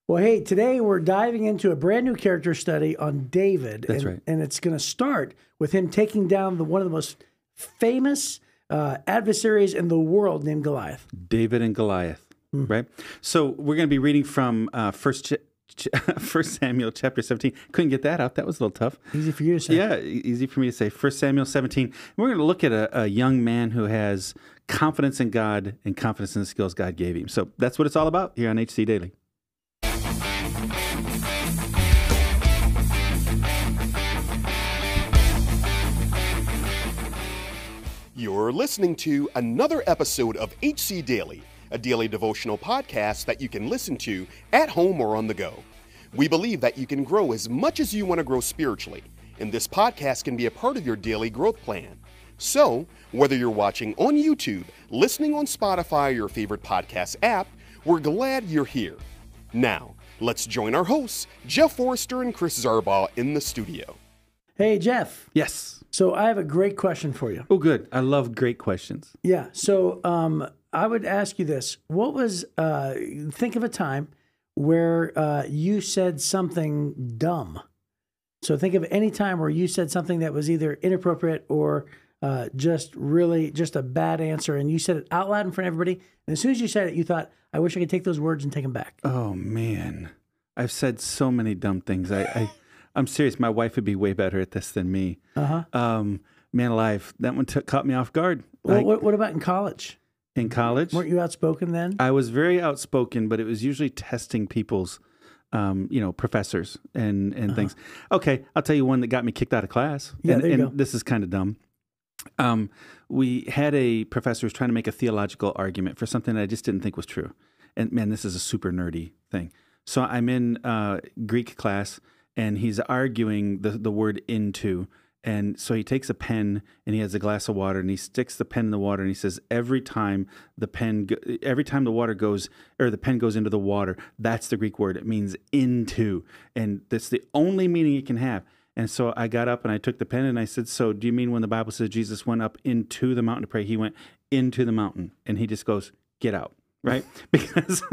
Well, hey, today we're diving into a brand new character study on David. That's right. And it's going to start with him taking down one of the most famous adversaries in the world named Goliath. David and Goliath, right? So we're going to be reading from First Samuel chapter 17. Couldn't get that out. That was a little tough. Easy for you to say. Yeah, easy for me to say. 1 Samuel 17. We're going to look at a young man who has confidence in God and confidence in the skills God gave him. So that's what it's all about here on HC Daily. You're listening to another episode of HC Daily, a daily devotional podcast that you can listen to at home or on the go. We believe that you can grow as much as you want to grow spiritually, and this podcast can be a part of your daily growth plan. So, whether you're watching on YouTube, listening on Spotify or your favorite podcast app, we're glad you're here. Now, let's join our hosts, Jeff Forrester and Chris Zarbaugh, in the studio. Hey, Jeff. Yes. So I have a great question for you. Oh, good. I love great questions. Yeah. So I would ask you this. What was, think of a time where you said something dumb. So think of any time where you said something that was either inappropriate or just a bad answer, and you said it out loud in front of everybody. And as soon as you said it, you thought, I wish I could take those words and take them back. Oh, man. I've said so many dumb things. I'm serious. My wife would be way better at this than me. Man alive, that one caught me off guard. Well, what about in college? In college? Weren't you outspoken then? I was very outspoken, but it was usually testing people's, professors and things. Okay, I'll tell you one that got me kicked out of class. Yeah, there you go. This is kind of dumb. We had a professor who was trying to make a theological argument for something that I just didn't think was true. And man, this is a super nerdy thing. So I'm in Greek class, and he's arguing the word into. And so he takes a pen and he has a glass of water and he sticks the pen in the water and he says, every time the pen goes into the water, that's the Greek word. It means into. And that's the only meaning it can have. And so I got up and I took the pen and I said, so do you mean when the Bible says Jesus went up into the mountain to pray, he went into the mountain? And he just goes, get out. Right? Because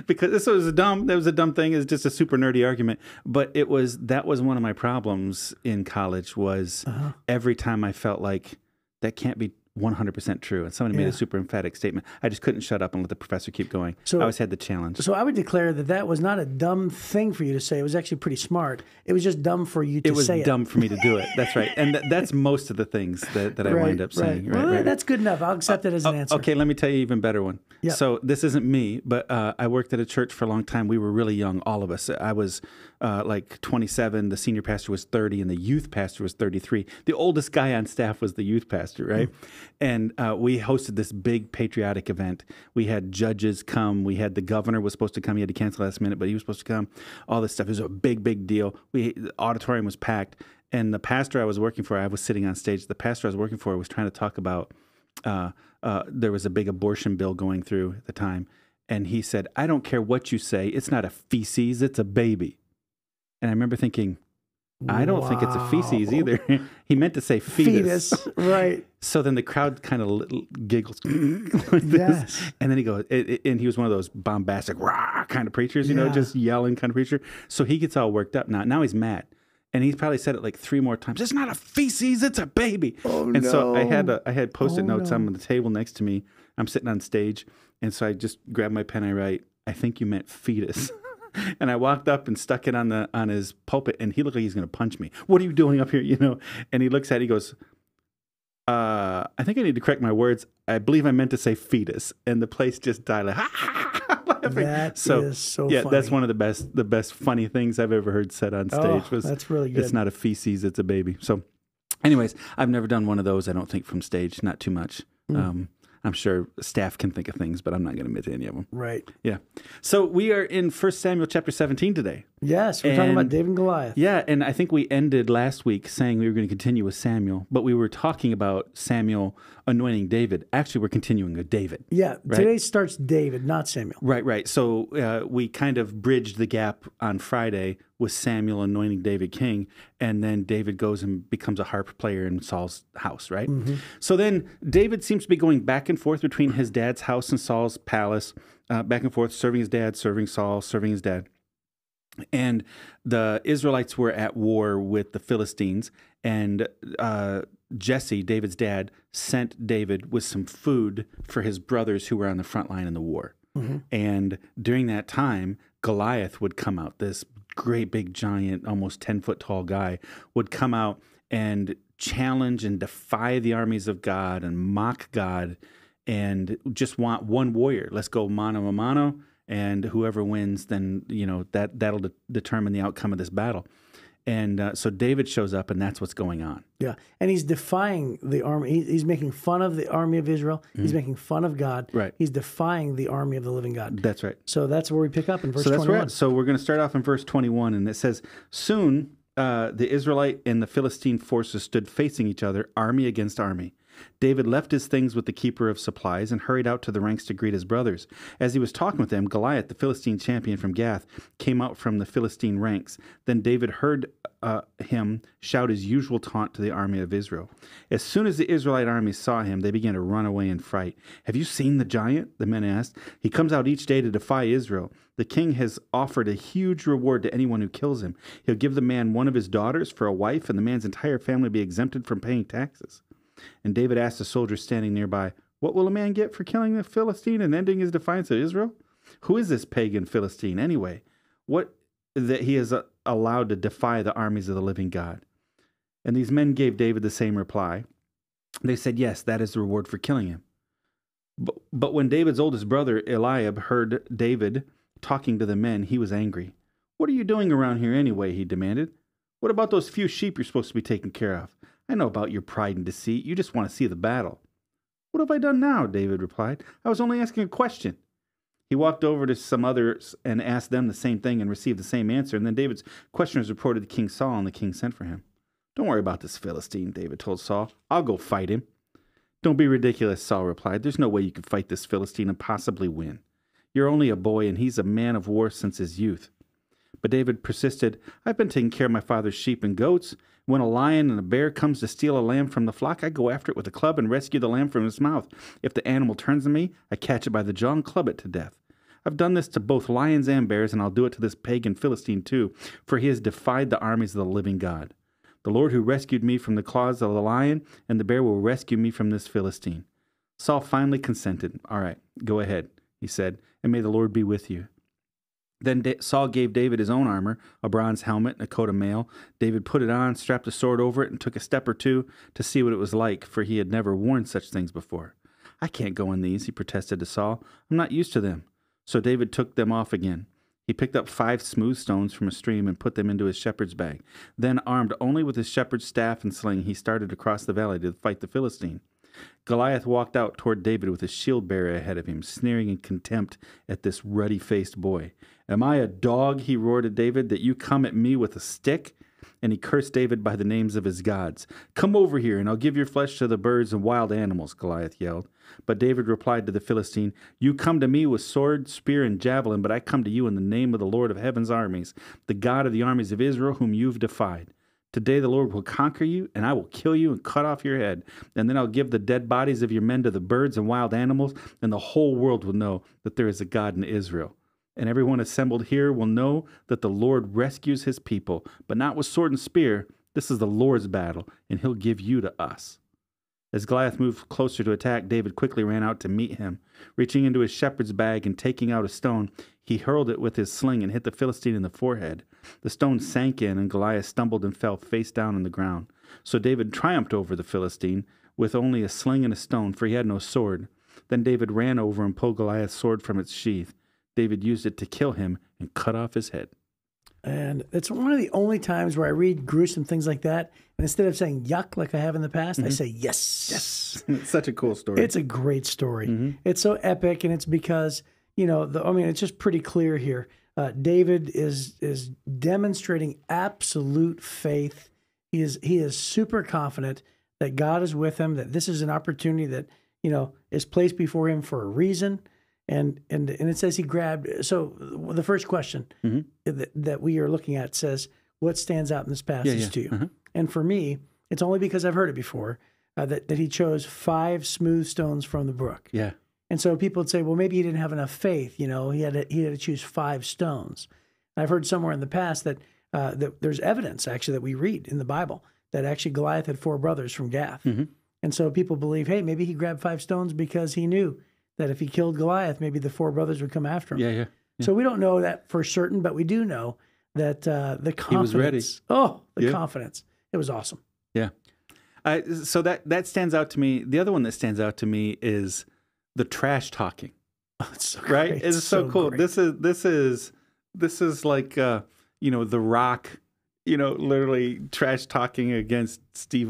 this was a dumb thing. It's just a super nerdy argument. But that was one of my problems in college was every time I felt like that can't be 100% true. And somebody made a super emphatic statement. I just couldn't shut up and let the professor keep going. So I always had the challenge. So I would declare that was not a dumb thing for you to say. It was actually pretty smart. It was just dumb for you to say it. It was dumb for me to do it. That's right. And that's most of the things that I wind up saying. Right. Well, that's good enough. I'll accept it as an answer. Okay, let me tell you an even better one. Yep. So this isn't me, but I worked at a church for a long time. We were really young, all of us. I was like 27. The senior pastor was 30, and the youth pastor was 33. The oldest guy on staff was the youth pastor, right? And we hosted this big patriotic event. We had judges come. We had the governor was supposed to come. He had to cancel last minute, but he was supposed to come. All this stuff. It was a big, big deal. The auditorium was packed. And the pastor I was working for, I was sitting on stage. The pastor I was working for was trying to talk about, there was a big abortion bill going through at the time. And he said, I don't care what you say. It's not a feces. It's a baby. And I remember thinking, I don't think it's a feces either. He meant to say fetus. Right. So then the crowd kind of giggles like this. And then he goes, and he was one of those bombastic, rah kind of preachers, just yelling kind of preacher. So he gets all worked up now. Now he's mad. And he's probably said it like 3 more times. It's not a feces, it's a baby. And so I had Post-it notes on the table next to me. I'm sitting on stage. And so I just grabbed my pen. I write, I think you meant fetus. And I walked up and stuck it on his pulpit, and he looked like he's going to punch me. What are you doing up here? And he looks at it, he goes, I think I need to correct my words. I believe I meant to say fetus. And the place just died like, laughing. That is so funny. That's one of the best funny things I've ever heard said on stage. That's really good. It's not a feces, it's a baby. So anyways, I've never done one of those, I don't think, from stage, not too much. I'm sure staff can think of things, but I'm not going to admit to any of them. Right. Yeah. So we are in 1 Samuel chapter 17 today. Yes, we're talking about David and Goliath. Yeah, and I think we ended last week saying we were going to continue with Samuel, but we were talking about Samuel anointing David. Actually, we're continuing with David. Yeah, right? Today starts David, not Samuel. Right. So we kind of bridged the gap on Friday with Samuel anointing David king, and then David goes and becomes a harp player in Saul's house, right? Mm-hmm. So then David seems to be going back and forth between his dad's house and Saul's palace, back and forth, serving his dad, serving Saul, serving his dad. And the Israelites were at war with the Philistines, and Jesse, David's dad, sent David with some food for his brothers who were on the front line in the war. And during that time, Goliath would come out, this great big giant, almost 10-foot tall guy, would come out and challenge and defy the armies of God and mock God and just want one warrior. Let's go mano a mano, and whoever wins, then, that'll determine the outcome of this battle. And so David shows up, and that's what's going on. Yeah, and he's defying the army. He's making fun of the army of Israel. He's making fun of God. Right. He's defying the army of the living God. That's right. So that's where we pick up in verse 21. Right. So we're going to start off in verse 21, and it says, "Soon the Israelite and the Philistine forces stood facing each other, army against army. David left his things with the keeper of supplies and hurried out to the ranks to greet his brothers. As he was talking with them, Goliath, the Philistine champion from Gath, came out from the Philistine ranks. Then David heard him shout his usual taunt to the army of Israel. As soon as the Israelite army saw him, they began to run away in fright. 'Have you seen the giant?' the men asked. 'He comes out each day to defy Israel. The king has offered a huge reward to anyone who kills him. He'll give the man one of his daughters for a wife, and the man's entire family be exempted from paying taxes.' And David asked the soldiers standing nearby, 'What will a man get for killing the Philistine and ending his defiance of Israel? Who is this pagan Philistine anyway? What that he is allowed to defy the armies of the living God?' And these men gave David the same reply. They said, 'Yes, that is the reward for killing him.' But when David's oldest brother Eliab heard David talking to the men, he was angry. 'What are you doing around here anyway?' he demanded. 'What about those few sheep you're supposed to be taking care of? I know about your pride and deceit. You just want to see the battle.' 'What have I done now?' David replied. 'I was only asking a question.' He walked over to some others and asked them the same thing and received the same answer. And then David's questioners reported to King Saul, and the king sent for him. 'Don't worry about this Philistine,' David told Saul. 'I'll go fight him.' 'Don't be ridiculous,' Saul replied. 'There's no way you could fight this Philistine and possibly win. You're only a boy, and he's a man of war since his youth.' But David persisted. 'I've been taking care of my father's sheep and goats. When a lion and a bear comes to steal a lamb from the flock, I go after it with a club and rescue the lamb from its mouth. If the animal turns on me, I catch it by the jaw and club it to death. I've done this to both lions and bears, and I'll do it to this pagan Philistine too, for he has defied the armies of the living God. The Lord who rescued me from the claws of the lion and the bear will rescue me from this Philistine.' Saul finally consented. 'All right, go ahead,' he said, 'and may the Lord be with you.' Then Saul gave David his own armor, a bronze helmet and a coat of mail. David put it on, strapped a sword over it, and took a step or two to see what it was like, for he had never worn such things before. 'I can't go in these,' he protested to Saul. 'I'm not used to them.' So David took them off again. He picked up 5 smooth stones from a stream and put them into his shepherd's bag. Then, armed only with his shepherd's staff and sling, he started across the valley to fight the Philistine. Goliath walked out toward David with his shield bearer ahead of him, sneering in contempt at this ruddy-faced boy. 'Am I a dog,' he roared at David, 'that you come at me with a stick?' And he cursed David by the names of his gods. 'Come over here, and I'll give your flesh to the birds and wild animals,' Goliath yelled. But David replied to the Philistine, 'You come to me with sword, spear, and javelin, but I come to you in the name of the Lord of heaven's armies, the God of the armies of Israel, whom you've defied. Today the Lord will conquer you, and I will kill you and cut off your head. And then I'll give the dead bodies of your men to the birds and wild animals, and the whole world will know that there is a God in Israel. And everyone assembled here will know that the Lord rescues his people, but not with sword and spear. This is the Lord's battle, and he'll give you to us.' As Goliath moved closer to attack, David quickly ran out to meet him. Reaching into his shepherd's bag and taking out a stone, he hurled it with his sling and hit the Philistine in the forehead. The stone sank in, and Goliath stumbled and fell face down on the ground. So David triumphed over the Philistine with only a sling and a stone, for he had no sword. Then David ran over and pulled Goliath's sword from its sheath. David used it to kill him and cut off his head. And it's one of the only times where I read gruesome things like that, and instead of saying yuck like I have in the past, I say yes. Yes. It's such a cool story. It's a great story. It's so epic, and it's because, it's just pretty clear here. David is demonstrating absolute faith. He is super confident that God is with him, that this is an opportunity that, is placed before him for a reason. And it says he grabbed. So the first question that we are looking at says, what stands out in this passage to you? And for me, it's only because I've heard it before that he chose 5 smooth stones from the brook. Yeah. And so people would say, well, maybe he didn't have enough faith. He had to choose 5 stones. I've heard somewhere in the past that that there's evidence actually that we read in the Bible that actually Goliath had 4 brothers from Gath. And so people believe, hey, maybe he grabbed 5 stones because he knew that if he killed Goliath, maybe the 4 brothers would come after him. Yeah. So we don't know that for certain, but we do know that the confidence. He was ready. Oh, the confidence. It was awesome. Yeah. So that stands out to me. The other one that stands out to me is the trash talking. Oh, it's so right? great. It's so cool. Great. This is like The Rock, literally trash talking against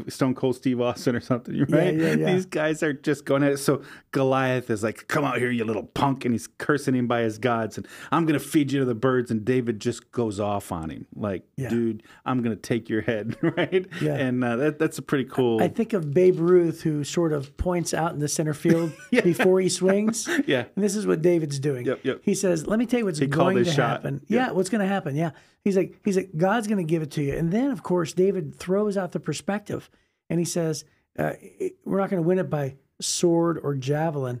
Stone Cold Steve Austin or something, right? Yeah. These guys are just going at it. So Goliath is like, "Come out here, you little punk," and he's cursing him by his gods, and "I'm going to feed you to the birds." And David just goes off on him, like, "Dude, I'm going to take your head," right? Yeah. And that's a pretty cool. I think of Babe Ruth, who sort of points out in the center field before he swings. Yeah. And this is what David's doing. Yep. He says, "Let me tell you what's going to happen." Yeah, what's going to happen? Yeah. He's like, God's going to give it to you. And then, of course, David throws out the perspective. And he says, we're not going to win it by sword or javelin.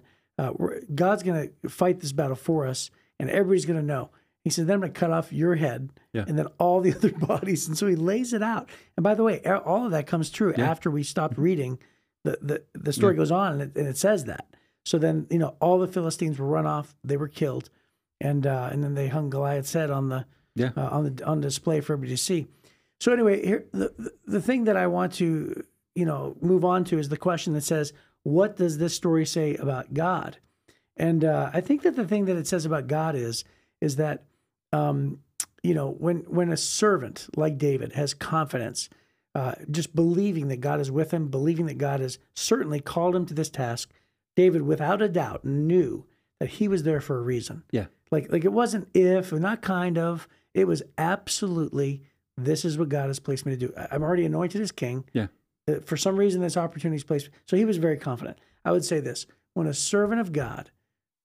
God's going to fight this battle for us, and everybody's going to know. He said, then I'm going to cut off your head and then all the other bodies. And so he lays it out. And by the way, all of that comes true after we stopped reading. The story goes on, and it says that. So then, all the Philistines were run off. They were killed. And then they hung Goliath's head on display for everybody to see. So anyway, here the thing that I want to move on to is the question that says, what does this story say about God? And I think that the thing that it says about God is that when a servant like David has confidence, just believing that God is with him, believing that God has certainly called him to this task, David without a doubt knew that he was there for a reason. Yeah. Like it wasn't if, or not kind of, it was absolutely, this is what God has placed me to do. I'm already anointed as king. Yeah. For some reason, this opportunity is placed. So he was very confident. I would say this: when a servant of God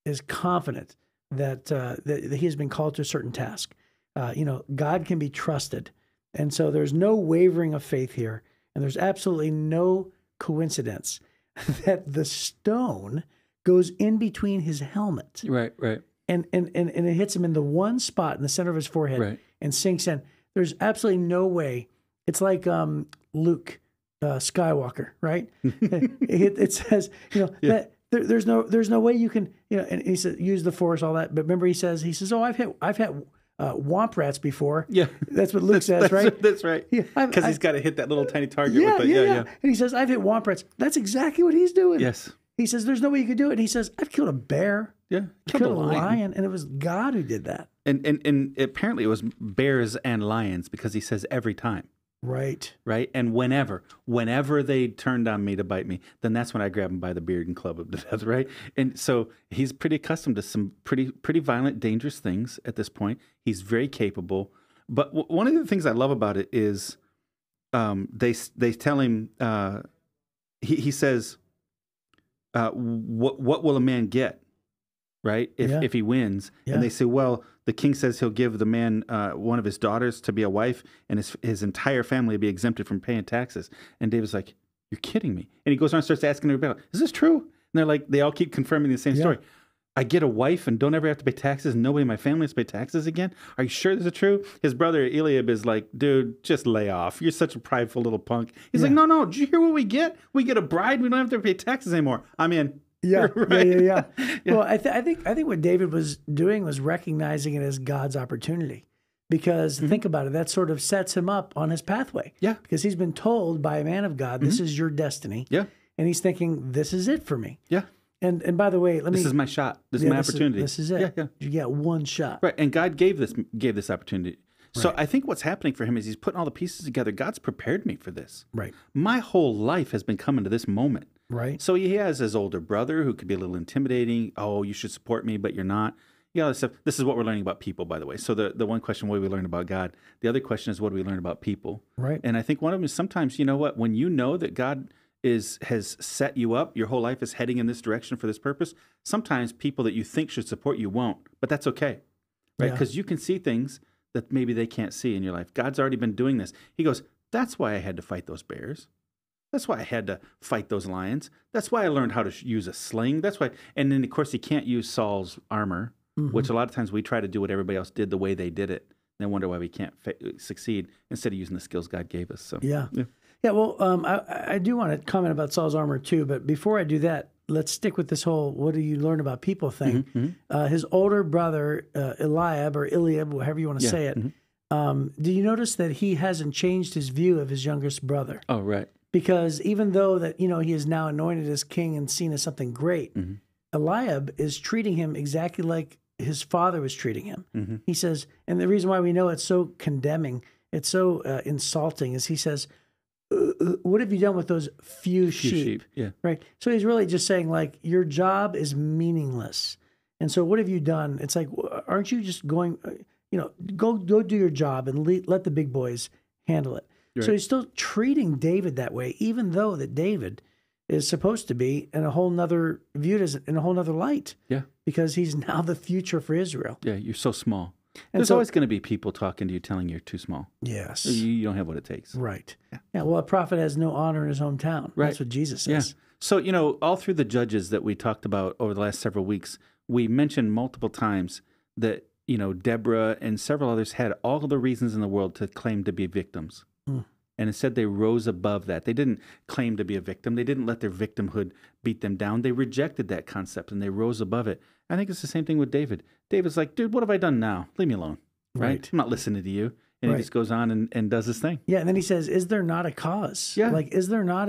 is confident that he has been called to a certain task, God can be trusted. And so there's no wavering of faith here. And there's absolutely no coincidence that the stone goes in between his helmet. Right. And it hits him in the one spot in the center of his forehead and sinks in. There's absolutely no way. It's like Luke Skywalker, right? it says, that there's no way you can, and he says, use the force, all that. But remember, he says, oh, I've had womp rats before. Yeah. That's what Luke says, right? That's right. Because he's got to hit that little tiny target. Yeah. And he says, I've hit womp rats. That's exactly what he's doing. Yes. He says, there's no way you could do it. And he says, I've killed a bear. Yeah. Killed a lion. And it was God who did that. And apparently it was bears and lions, because he says every time. Right. And whenever they turned on me to bite me, then that's when I grab them by the beard and club them to death, right? And so he's pretty accustomed to some pretty violent, dangerous things at this point. He's very capable. But one of the things I love about it is they tell him, he says, what will a man get, right, if he wins? And they say, well, the king says he'll give the man one of his daughters to be a wife, and his entire family will be exempted from paying taxes. And David's like, you're kidding me. And he goes on and starts asking everybody, is this true? And they're like, they all keep confirming the same story. I get a wife and don't ever have to pay taxes, and nobody in my family has to pay taxes again? Are you sure this is true? His brother Eliab is like, dude, just lay off. You're such a prideful little punk. He's like, no, did you hear what we get? We get a bride. We don't have to pay taxes anymore. I'm in. Yeah. Well, I think what David was doing was recognizing it as God's opportunity, because think about it, that sort of sets him up on his pathway. Yeah. Because he's been told by a man of God, this is your destiny. Yeah. And he's thinking, this is it for me. Yeah. And by the way, this is my shot. This is my opportunity. This is it. Yeah. You get one shot. Right. And God gave this opportunity. So I think what's happening for him is he's putting all the pieces together. God's prepared me for this. Right. My whole life has been coming to this moment. Right. So he has his older brother who could be a little intimidating. Oh, you should support me, but you're not. Yeah, this is what we're learning about people, by the way. So the one question, what do we learn about God? The other question is, what do we learn about people? Right. And I think one of them is sometimes, you know what, when you know that God has set you up, your whole life is heading in this direction for this purpose, sometimes people that you think should support you won't, but that's okay. Right? Because you can see things that maybe they can't see in your life. God's already been doing this. He goes, that's why I had to fight those bears. That's why I had to fight those lions. That's why I learned how to use a sling. That's why. And then, of course, he can't use Saul's armor, which a lot of times we try to do what everybody else did the way they did it. and wonder why we can't succeed instead of using the skills God gave us. So Yeah. Well, I do want to comment about Saul's armor too, but before I do that, let's stick with this whole "what do you learn about people" thing. His older brother Eliab, or Eliab, however you want to say it. Do you notice that he hasn't changed his view of his youngest brother? Oh, right. Because even though that he is now anointed as king and seen as something great, Eliab is treating him exactly like his father was treating him. He says, and the reason why we know it's so condemning, it's so insulting, is he says, what have you done with those few sheep? Yeah. Right. So he's really just saying, like, your job is meaningless. And so what have you done? It's like, aren't you just going, go do your job and let the big boys handle it. Right. So he's still treating David that way, even though that David is supposed to be in a whole nother, viewed as in a whole nother light. Yeah. Because he's now the future for Israel. Yeah. You're so small. There's always going to be people talking to you, telling you're too small. Yes. You don't have what it takes. Right. Yeah. Well, a prophet has no honor in his hometown. Right. That's what Jesus says. Yeah. So, all through the judges that we talked about over the last several weeks, we mentioned multiple times that, Deborah and several others had all the reasons in the world to claim to be victims. And instead they rose above that. They didn't claim to be a victim. They didn't let their victimhood beat them down. They rejected that concept and they rose above it. I think it's the same thing with David. David's like, dude, what have I done now? Leave me alone. Right? I'm not listening to you. And he just goes on and does his thing. Yeah, and then he says, is there not a cause? Yeah. Like, is there not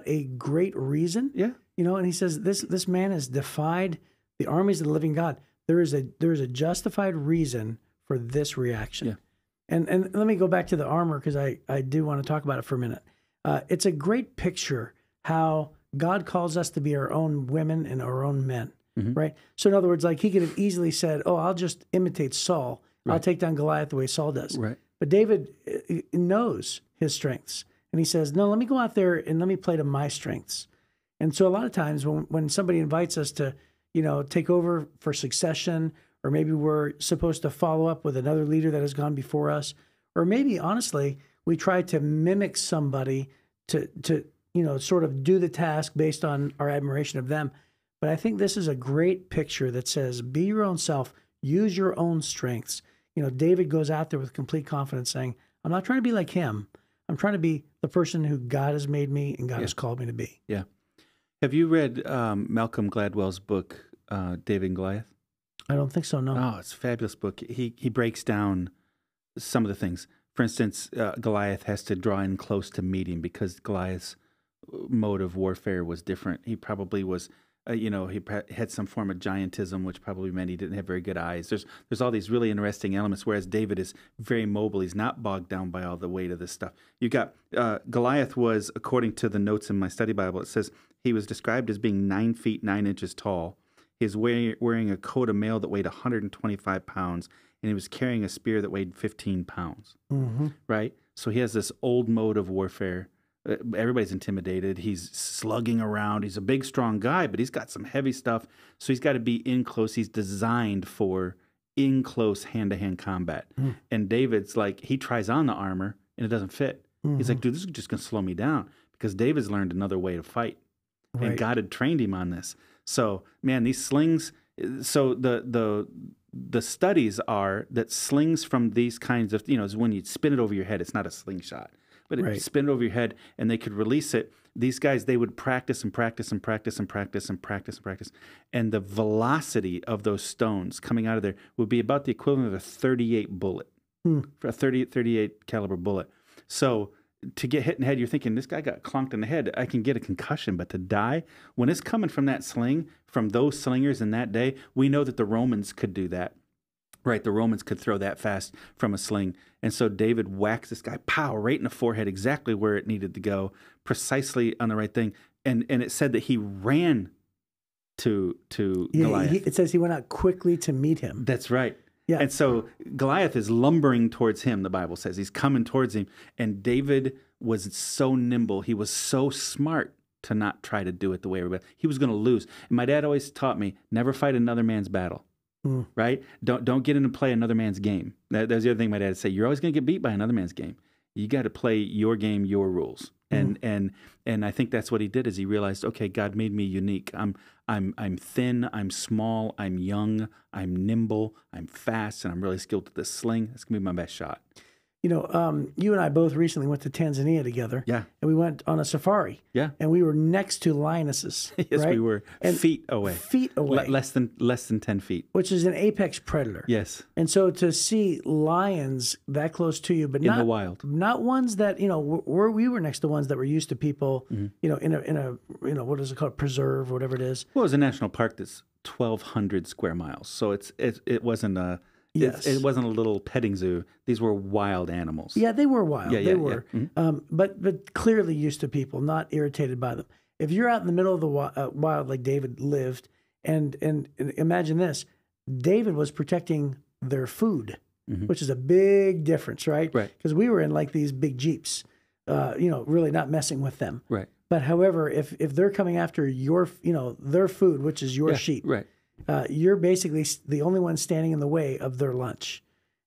a great reason? Yeah. And he says, this man has defied the armies of the living God. There is a justified reason for this reaction. Yeah. And let me go back to the armor, because I do want to talk about it for a minute. It's a great picture how God calls us to be our own women and our own men, right? So in other words, like, he could have easily said, oh, I'll just imitate Saul. Right. I'll take down Goliath the way Saul does. Right. But David knows his strengths. And he says, no, let me go out there and let me play to my strengths. And so a lot of times when somebody invites us to, take over for succession, or maybe we're supposed to follow up with another leader that has gone before us, or maybe, honestly, we try to mimic somebody to sort of do the task based on our admiration of them. But I think this is a great picture that says, be your own self, use your own strengths. David goes out there with complete confidence saying, I'm not trying to be like him. I'm trying to be the person who God has made me and God has called me to be. Yeah. Have you read Malcolm Gladwell's book, David and Goliath? I don't think so, no. Oh, it's a fabulous book. He breaks down some of the things. For instance, Goliath has to draw in close to meet him because Goliath's mode of warfare was different. He probably was, he had some form of giantism, which probably meant he didn't have very good eyes. There's all these really interesting elements, whereas David is very mobile. He's not bogged down by all the weight of this stuff. You got Goliath was, according to the notes in my study Bible, it says he was described as being 9 feet 9 inches tall. He's wearing a coat of mail that weighed 125 pounds, and he was carrying a spear that weighed 15 pounds, right? So he has this old mode of warfare. Everybody's intimidated. He's slugging around. He's a big, strong guy, but he's got some heavy stuff, so he's got to be in close. He's designed for in-close, hand-to-hand combat. And David's like, he tries on the armor, and it doesn't fit. He's like, dude, this is just going to slow me down, because David's learned another way to fight, and God had trained him on this. So, man, these slings, so the studies are that slings from these kinds of, is when you spin it over your head, it's not a slingshot, but it spin it over your head and they could release it. These guys, they would practice and practice and practice and practice and practice and practice. And the velocity of those stones coming out of there would be about the equivalent of a 38 bullet, for a 38 caliber bullet. So to get hit in the head, you're thinking, this guy got clunked in the head. I can get a concussion, but to die, when it's coming from that sling, from those slingers in that day, we know that the Romans could do that, right? The Romans could throw that fast from a sling. And so David whacks this guy, pow, right in the forehead, exactly where it needed to go, precisely on the right thing. And it said that he ran to Goliath. It says he went out quickly to meet him. That's right. Yeah. And so Goliath is lumbering towards him, the Bible says. He's coming towards him. And David was so nimble. He was so smart to not try to do it the way everybody. He was going to lose. And my dad always taught me, never fight another man's battle, right? Don't get in and play another man's game. That's the other thing my dad would say. You're always going to get beat by another man's game. You got to play your game, your rules. And I think that's what he did is he realized, okay, God made me unique. I'm thin, I'm small, I'm young, I'm nimble, I'm fast, and I'm really skilled with this sling. That's gonna be my best shot. You and I both recently went to Tanzania together. Yeah. And we went on a safari. Yeah. And we were next to lionesses. Yes, right? we were feet away. Feet away. Less than 10 feet. Which is an apex predator. Yes. And so to see lions that close to you, but In not the wild. not ones that, we were next to ones that were used to people, in a what is it called, preserve, whatever it is. Well, it was a national park that's 1,200 square miles. So it wasn't a Yes. it wasn't a little petting zoo. These were wild animals. Yeah, they were wild. Yeah, they yeah, were, yeah. but clearly used to people, not irritated by them. If you're out in the middle of the wild like David lived, and imagine this, David was protecting their food, which is a big difference, right? Right. Because we were in like these big jeeps, really not messing with them. Right. But however, if they're coming after your, their food, which is your sheep, Right. You're basically the only one standing in the way of their lunch.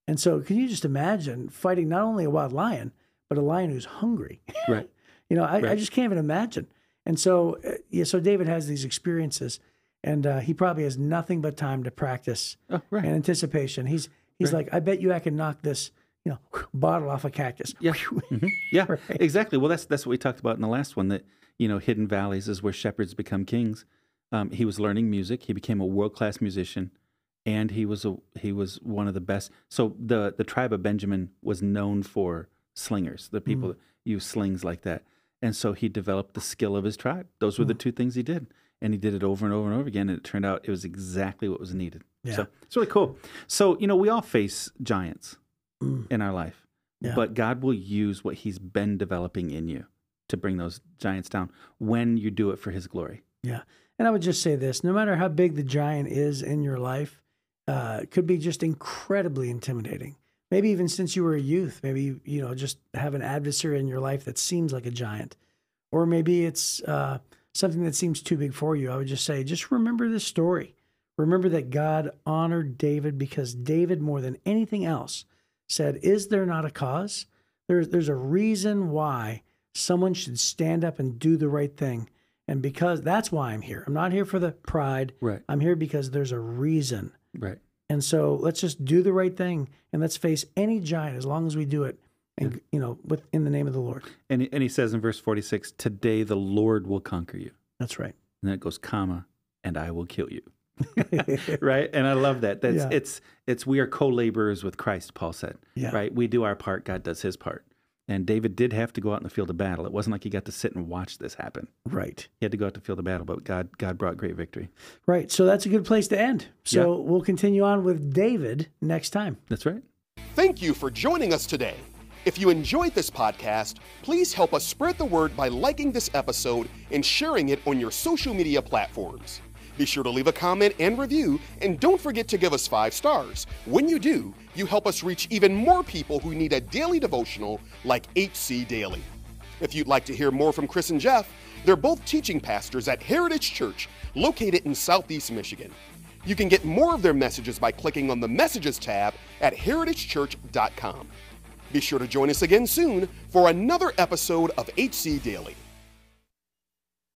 And so can you just imagine fighting not only a wild lion, but a lion who's hungry? Right. I just can't even imagine. And so, so David has these experiences, and he probably has nothing but time to practice Oh, right. and anticipation. He's like, I bet you I can knock this, bottle off a cactus. Yeah. Yeah, Right. exactly. Well, that's what we talked about in the last one, that, hidden valleys is where shepherds become kings. He was learning music. He became a world-class musician, and he was one of the best. So the tribe of Benjamin was known for slingers, the people that use slings like that. And so he developed the skill of his tribe. Those were the two things he did. And he did it over and over and over again, and it turned out it was exactly what was needed. Yeah. So it's really cool. So, we all face giants in our life, Yeah. but God will use what he's been developing in you to bring those giants down when you do it for his glory. Yeah. And I would just say this, no matter how big the giant is in your life, it could be just incredibly intimidating. Maybe even since you were a youth, maybe, just have an adversary in your life that seems like a giant. Or maybe it's something that seems too big for you. I would just say, just remember this story. Remember that God honored David because David, more than anything else, said, is there not a cause? There's a reason why someone should stand up and do the right thing. And because that's why I'm here. I'm not here for the pride. Right. I'm here because there's a reason. Right. And so let's just do the right thing, and let's face any giant as long as we do it, and in the name of the Lord. And he says in verse 46, today the Lord will conquer you. That's right. And then it goes, comma, and I will kill you. Right? And I love that. It's we are co-laborers with Christ, Paul said. Yeah. Right? We do our part, God does his part. And David did have to go out in the field of battle. It wasn't like he got to sit and watch this happen. Right. He had to go out to the field of battle, but God brought great victory. Right. So that's a good place to end. So we'll continue on with David next time. That's right. Thank you for joining us today. If you enjoyed this podcast, please help us spread the word by liking this episode and sharing it on your social media platforms. Be sure to leave a comment and review, and don't forget to give us 5 stars. When you do, you help us reach even more people who need a daily devotional like HC Daily. If you'd like to hear more from Chris and Jeff, they're both teaching pastors at Heritage Church, located in Southeast Michigan. You can get more of their messages by clicking on the Messages tab at heritagechurch.com. Be sure to join us again soon for another episode of HC Daily.